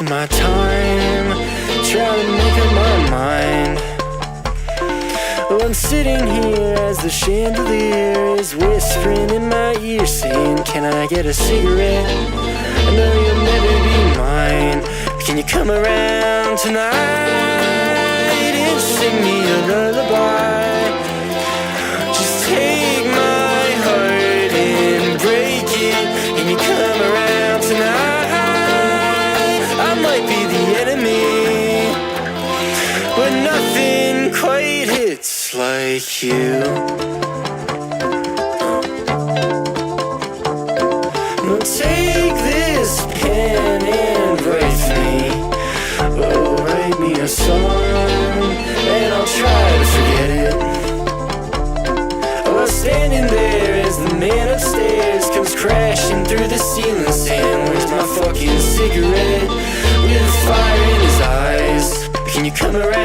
wasting my time trying to make up my mind. Well, I'm sitting here as the chandelier is whispering in my ear, saying, can I get a cigarette? I know you'll never be mine, but can you come around tonight and sing me a lullaby? Just take my heart and break it. Can you come around tonight? I might be the enemy, but nothing quite hits like you. Now take this pen and write me, oh, write me a song, and I'll try to forget it. While standing there as the man upstairs comes crashing through the ceiling, saying, where's my fucking cigarette? With fire in his eyes, can you come around